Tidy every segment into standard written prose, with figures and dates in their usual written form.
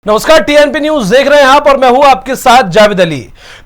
नमस्कार, TNP news देख रहे हैं आप और मैं हूं आपके साथ जावेद अली।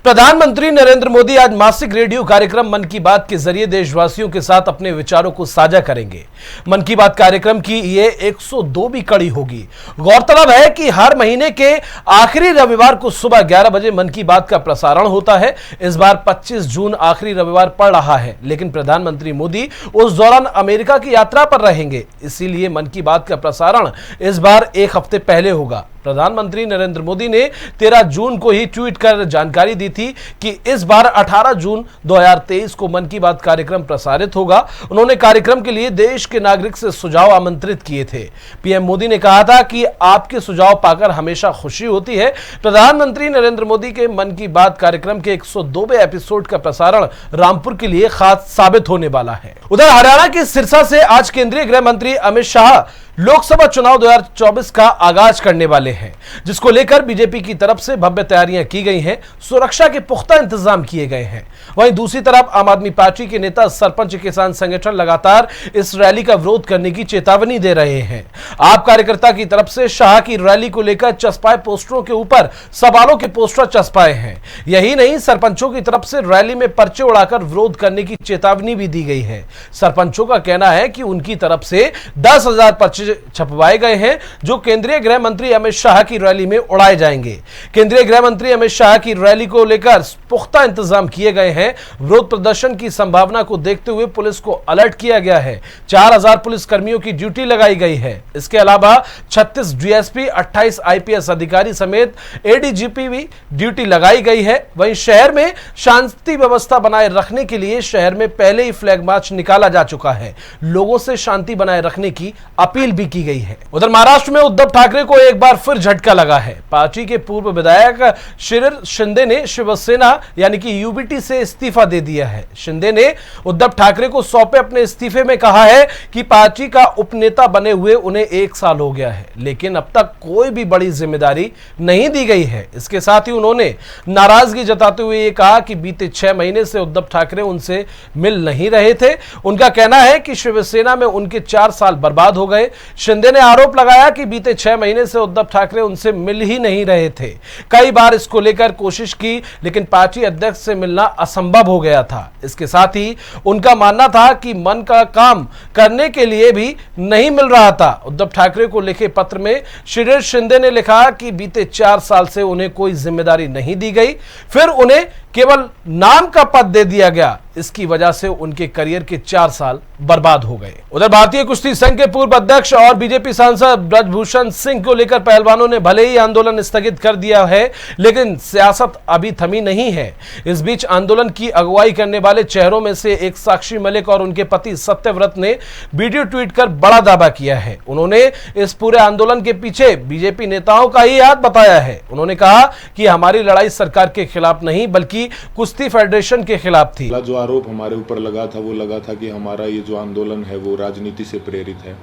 प्रधानमंत्री नरेंद्र मोदी आज मासिक रेडियो कार्यक्रम मन की बात के जरिए देशवासियों के साथ अपने विचारों को साझा करेंगे। मन की बात कार्यक्रम की ये 102वीं कड़ी होगी। गौरतलब है कि हर महीने के आखिरी रविवार को सुबह 11 बजे मन की बात का प्रसारण होता है। इस बार 25 जून आखिरी रविवार पड़ रहा है, लेकिन प्रधानमंत्री मोदी उस दौरान अमेरिका की यात्रा पर रहेंगे, इसीलिए मन की बात का प्रसारण इस बार एक हफ्ते पहले होगा। प्रधानमंत्री नरेंद्र मोदी ने 13 जून को ही ट्वीट कर जानकारी दी थी कि इस बार 18 जून 2023 को मन की बात कार्यक्रम प्रसारित होगा। उन्होंने कार्यक्रम के लिए देश के नागरिक से सुझाव आमंत्रित किए थे। पीएम मोदी ने कहा था कि आपके सुझाव पाकर हमेशा खुशी होती है। प्रधानमंत्री नरेंद्र मोदी के मन की बात कार्यक्रम के 102वें एपिसोड का प्रसारण रामपुर के लिए खास साबित होने वाला है। उधर हरियाणा के सिरसा से आज केंद्रीय गृह मंत्री अमित शाह लोकसभा चुनाव 2024 का आगाज करने वाले हैं, जिसको लेकर बीजेपी की तरफ से भव्य तैयारियां की गई हैं। सुरक्षा के पुख्ता इंतजाम किए गए हैं। वहीं दूसरी तरफ आम आदमी पार्टी के नेता सरपंच किसान संगठन लगातार इस रैली का विरोध करने की चेतावनी दे रहे हैं। आप कार्यकर्ता की तरफ से शाह की रैली को लेकर चस्पाए पोस्टरों के ऊपर सवालों के पोस्टर चस्पाए हैं। यही नहीं, सरपंचों की तरफ से रैली में पर्चे उड़ाकर विरोध करने की चेतावनी भी दी गई है। सरपंचों का कहना है कि उनकी तरफ से 10,000 पर्चे छपवाए गए हैं, जो केंद्रीय गृह मंत्री अमित शाह की रैली में उड़ाए जाएंगे। केंद्रीय गृह मंत्री अमित शाह की रैली को लेकर पुख्ता इंतजाम किए गए हैं। विरोध प्रदर्शन की संभावना को देखते हुए पुलिस को अलर्ट किया गया है। 4,000 पुलिस कर्मियों की ड्यूटी लगाई गई है। इसके अलावा 36 डीएसपी, 28 आईपीएस अधिकारी समेत एडीजीपी भी ड्यूटी लगाई गई है। वहीं शहर में शांति व्यवस्था बनाए रखने के लिए शहर में पहले ही फ्लैग मार्च निकाला जा चुका है। लोगों से शांति बनाए रखने की अपील भी की गई है। उधर महाराष्ट्र में उद्धव ठाकरे को एक बार फिर झटका लगा है। पार्टी के पूर्व विधायक शिरीर शिंदे ने शिवसेना यानी कि यूबीटी से इस्तीफा दे दिया है। शिंदे ने उद्धव ठाकरे को सौंपे अपने इस्तीफे में कहा है कि पार्टी का उपनेता बने हुए उन्हें 1 साल हो गया है, लेकिन अब तक कोई भी बड़ी जिम्मेदारी नहीं दी गई है। इसके साथ ही उन्होंने नाराजगी जताते हुए ये कहा कि बीते 6 महीने से उद्धव ठाकरे उनसे मिल नहीं रहे थे। उनका कहना है कि शिवसेना में उनके 4 साल बर्बाद हो गए। शिंदे ने आरोप लगाया कि बीते 6 महीने से उद्धव ठाकरे उनसे मिल ही नहीं रहे थे। कई बार इसको लेकर कोशिश की, लेकिन पार्टी अध्यक्ष से मिलना असंभव हो गया था। इसके साथ ही उनका मानना था कि मन का काम करने के लिए भी नहीं मिल रहा था। उद्धव ठाकरे को लिखे पत्र में शिरीर शिंदे ने लिखा कि बीते 4 साल से उन्हें कोई जिम्मेदारी नहीं दी गई, फिर उन्हें केवल नाम का पद दे दिया गया। इसकी वजह से उनके करियर के 4 साल बर्बाद हो गए। उधर भारतीय कुश्ती संघ के पूर्व अध्यक्ष और बीजेपी सांसद ब्रजभूषण सिंह को लेकर पहलवानों ने भले ही आंदोलन स्थगित कर दिया है, लेकिन सियासत अभी थमी नहीं है। इस बीच आंदोलन की अगुवाई करने वाले चेहरों में से एक साक्षी मलिक और उनके पति सत्यव्रत ने वीडियो ट्वीट कर बड़ा दावा किया है। उन्होंने इस पूरे आंदोलन के पीछे बीजेपी नेताओं का ही हाथ बताया है। उन्होंने कहा कि हमारी लड़ाई सरकार के खिलाफ नहीं, बल्कि कुश्ती फेडरेशन के खिलाफ थी। जो आरोप हमारे ऊपर लगा था वो लगा था कि हमारा ये जो आंदोलन है वो राजनीति से प्रेरित है।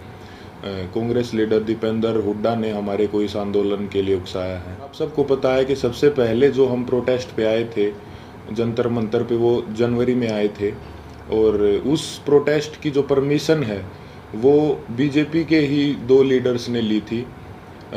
कांग्रेस लीडर दीपेंद्र हुड्डा ने हमारे को इस आंदोलन के लिए उकसाया है। आप सबको पता है कि सबसे पहले जो हम प्रोटेस्ट पे आए थे जंतर मंतर पे, वो जनवरी में आए थे, और उस प्रोटेस्ट की जो परमिशन है वो बीजेपी के ही 2 लीडर्स ने ली थी।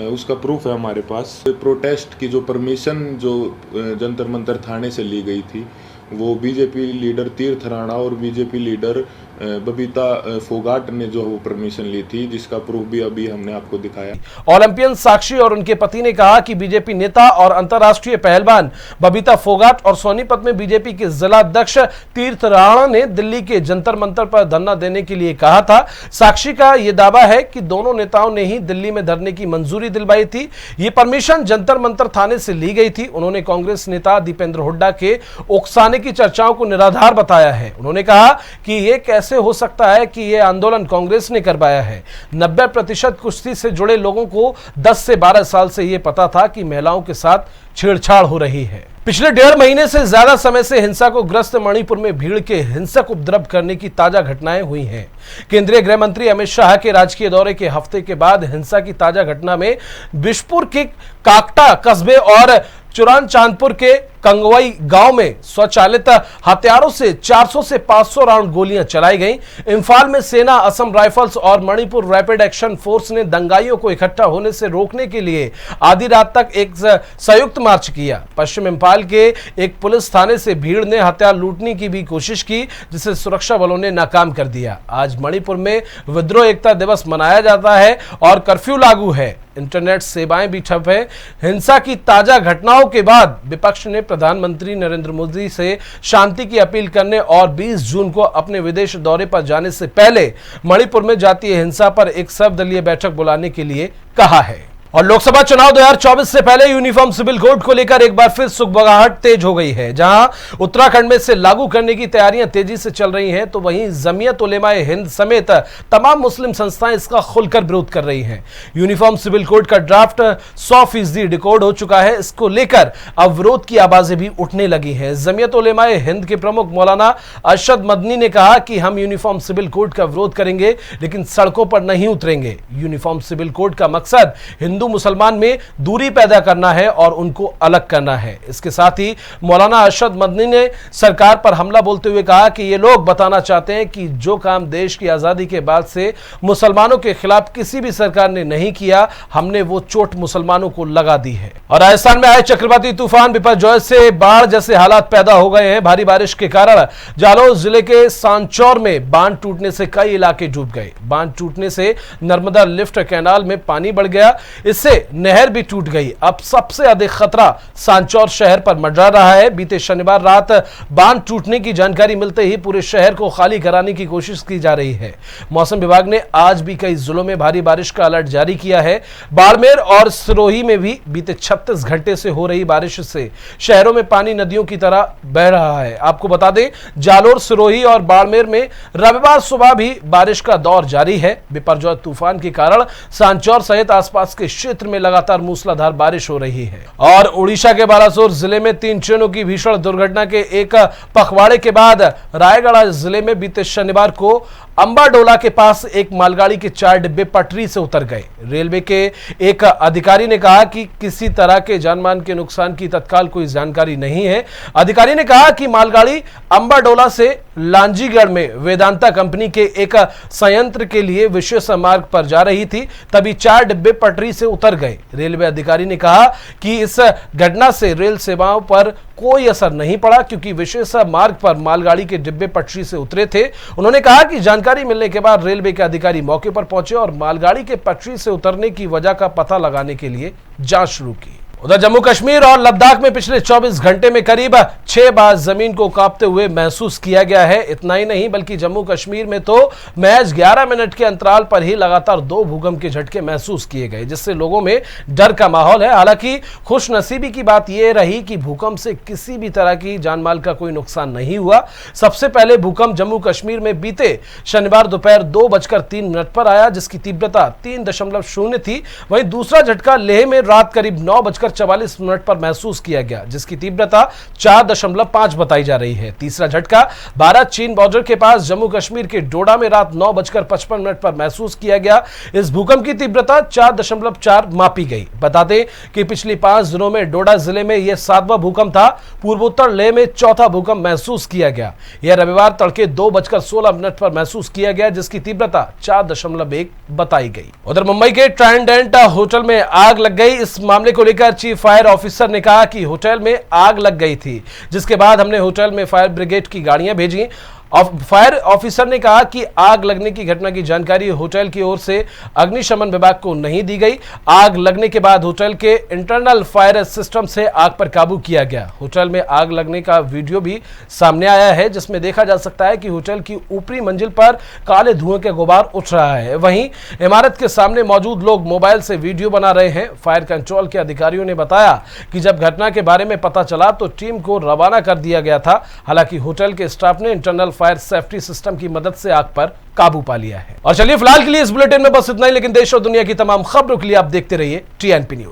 उसका प्रूफ है हमारे पास। प्रोटेस्ट की जो परमिशन जो जंतर मंतर थाने से ली गई थी वो बीजेपी लीडर तीर्थ राणा और बीजेपी लीडर बबीता फोगाट ने जो वो परमिशन ली थी, जिसका प्रूफ भी अभी हमने आपको दिखाया। ओलंपियन साक्षी और उनके पति ने कहा कि बीजेपी नेता और अंतर्राष्ट्रीय पहलवान बबीता फोगाट और सोनीपत में बीजेपी के जिला अध्यक्ष तीर्थ राणा ने दिल्ली के जंतर मंतर पर धरना देने के लिए कहा था। साक्षी का यह दावा है कि दोनों नेताओं ने ही दिल्ली में धरने की मंजूरी दिलवाई थी। ये परमिशन जंतर मंतर थाने से ली गई थी। उन्होंने कांग्रेस नेता दीपेंद्र हुड्डा के उकसाने की चर्चाओं को निराधार बताया है। उन्होंने कहा कि यह कैसे हो सकता है कि यह आंदोलन कांग्रेस ने करवाया है। 90% कुश्ती से जुड़े लोगों को 10 से 12 साल से यह पता था कि महिलाओं के साथ छेड़छाड़ हो रही है। पिछले 1.5 महीने से ज्यादा समय से हिंसा को ग्रस्त मणिपुर में भीड़ के हिंसक उपद्रव करने की ताजा घटनाएं हुई हैं। केंद्रीय गृह मंत्री अमित शाह के राजकीय दौरे के हफ्ते के बाद हिंसा की ताजा घटना में बिशपुर के काकटा कस्बे और चुरान चांदपुर के कंगवई गांव में स्वचालित हथियारों से 400 से 500 राउंड गोलियां चलाई गईं। इंफाल में सेना, असम राइफल्स और मणिपुर रैपिड एक्शन फोर्स ने दंगाइयों को इकट्ठा होने से रोकने के लिए आधी रात तक एक संयुक्त मार्च किया। पश्चिम इंफाल के एक पुलिस थाने से भीड़ ने हथियार लूटने की भी कोशिश की, जिसे सुरक्षा बलों ने नाकाम कर दिया। आज मणिपुर में विद्रोह एकता दिवस मनाया जाता है और कर्फ्यू लागू है। इंटरनेट सेवाएं भी ठप है। हिंसा की ताजा घटनाओं के बाद विपक्ष ने प्रधानमंत्री नरेंद्र मोदी से शांति की अपील करने और 20 जून को अपने विदेश दौरे पर जाने से पहले मणिपुर में जातीय हिंसा पर एक सर्वदलीय बैठक बुलाने के लिए कहा है। और लोकसभा चुनाव 2024 से पहले यूनिफॉर्म सिविल कोड को लेकर एक बार फिर सुगबुगाहट तेज हो गई है। जहां उत्तराखंड में इसे लागू करने की तैयारियां तेजी से चल रही हैं, तो वहीं जमीयत उलेमाए हिंद समेत तमाम मुस्लिम संस्थाएं इसका खुलकर विरोध कर रही हैं। यूनिफॉर्म सिविल कोड का ड्राफ्ट 100% डिकोड हो चुका है। इसको लेकर अब विरोध की आवाजें भी उठने लगी हैं। जमीयत उलेमाए हिंद के प्रमुख मौलाना अरशद मदनी ने कहा कि हम यूनिफॉर्म सिविल कोड का विरोध करेंगे, लेकिन सड़कों पर नहीं उतरेंगे। यूनिफॉर्म सिविल कोड का मकसद हिंदू मुसलमान में दूरी पैदा करना है और उनको अलग करना है। इसके साथ ही मौलाना अरशद मदनी ने सरकार पर हमला बोलते हुए कहा कि ये लोग बताना चाहते हैं कि जो काम देश की आजादी के बाद से मुसलमानों के खिलाफ किसी भी सरकार ने नहीं किया, हमने वो चोट मुसलमानों को लगा दी है। और राजस्थान में आए चक्रवाती तूफान बिपरजॉय से बाढ़ जैसे हालात पैदा हो गए हैं। भारी बारिश के कारण जालौर जिले के सांचौर में बांध टूटने से कई इलाके डूब गए। बांध टूटने से नर्मदा लिफ्ट कैनाल में पानी बढ़ गया, इससे नहर भी टूट गई। अब सबसे अधिक खतरा सांचौर शहर पर मंडरा रहा है। बीते शनिवार रात बांध टूटने की जानकारी मिलते ही पूरे शहर को खाली कराने की कोशिश की जा रही है। मौसम विभाग ने आज भी कई जिलों में भारी बारिश का अलर्ट जारी किया है। बाड़मेर और सिरोही में भी बीते 36 घंटे से हो रही बारिश से शहरों में पानी नदियों की तरह बह रहा है। आपको बता दें, जालोर, सिरोही और बाड़मेर में रविवार सुबह भी बारिश का दौर जारी है। बिपरजॉय तूफान के कारण सांचौर सहित आसपास के क्षेत्र में लगातार मूसलाधार बारिश हो रही है। और उड़ीसा के बालासोर जिले में 3 ट्रेनों की भीषण दुर्घटना के एक पखवाड़े के बाद रायगढ़ जिले में बीते शनिवार को अंबाडोला के पास एक मालगाड़ी के 4 डिब्बे पटरी से उतर गए। रेलवे के एक अधिकारी ने कहा कि किसी तरह के जानमाल के नुकसान की तत्काल कोई जानकारी नहीं है। अधिकारी ने कहा कि मालगाड़ी अंबाडोला से लांजीगढ़ में वेदांता कंपनी के एक संयंत्र के लिए विशेष मार्ग पर जा रही थी, तभी 4 डिब्बे पटरी से उतर गए। रेलवे अधिकारी ने कहा कि इस घटना से रेल सेवाओं पर कोई असर नहीं पड़ा, क्योंकि विशेष मार्ग पर मालगाड़ी के डिब्बे पटरी से उतरे थे। उन्होंने कहा कि जानकारी मिलने के बाद रेलवे के अधिकारी मौके पर पहुंचे और मालगाड़ी के पटरी से उतरने की वजह का पता लगाने के लिए जांच शुरू की। उधर जम्मू कश्मीर और लद्दाख में पिछले 24 घंटे में करीब 6 बार जमीन को कांपते हुए महसूस किया गया है। इतना ही नहीं, बल्कि जम्मू कश्मीर में तो महज 11 मिनट के अंतराल पर ही लगातार 2 भूकंप के झटके महसूस किए गए, जिससे लोगों में डर का माहौल है। हालांकि खुशनसीबी की बात यह रही कि भूकंप से किसी भी तरह की जानमाल का कोई नुकसान नहीं हुआ। सबसे पहले भूकंप जम्मू कश्मीर में बीते शनिवार दोपहर 2:03 पर आया, जिसकी तीव्रता 3.0 थी। वहीं दूसरा झटका लेह में रात करीब 9:44 पर महसूस किया गया, जिसकी तीव्रता 4.5 बताई जा रही है। तीसरा झटका भारत चीन बॉर्डर के पास जम्मू कश्मीर के डोडा में रात 9:55 पर महसूस किया गया। इस भूकंप की तीव्रता 4.4 मापी गई। बता दें कि पिछली 5 दिनों में डोडा जिले में यह 7वां भूकंप था। पूर्वोत्तर लेह में 4था भूकंप महसूस किया गया। यह रविवार तड़के 2:16 पर महसूस किया गया, जिसकी तीव्रता 4.1 बताई गई। उधर मुंबई के ट्राइडेंट होटल में आग लग गई। इस मामले को लेकर चीफ फायर ऑफिसर ने कहा कि होटल में आग लग गई थी, जिसके बाद हमने होटल में फायर ब्रिगेड की गाड़ियां भेजी। फायर ऑफिसर ने कहा कि आग लगने की घटना की जानकारी होटल की ओर से अग्निशमन विभाग को नहीं दी गई। आग लगने के बाद होटल के इंटरनल फायर सिस्टम से आग पर काबू किया गया। होटल में आग लगने का वीडियो भी सामने आया है, जिसमें देखा जा सकता है कि होटल की ऊपरी मंजिल पर काले धुएं के गुबार उठ रहा है। वहीं इमारत के सामने मौजूद लोग मोबाइल से वीडियो बना रहे हैं। फायर कंट्रोल के अधिकारियों ने बताया कि जब घटना के बारे में पता चला तो टीम को रवाना कर दिया गया था। हालांकि होटल के स्टाफ ने इंटरनल फायर सेफ्टी सिस्टम की मदद से आग पर काबू पा लिया है। और चलिए फिलहाल के लिए इस बुलेटिन में बस इतना ही, लेकिन देश और दुनिया की तमाम खबरों के लिए आप देखते रहिए TNP न्यूज।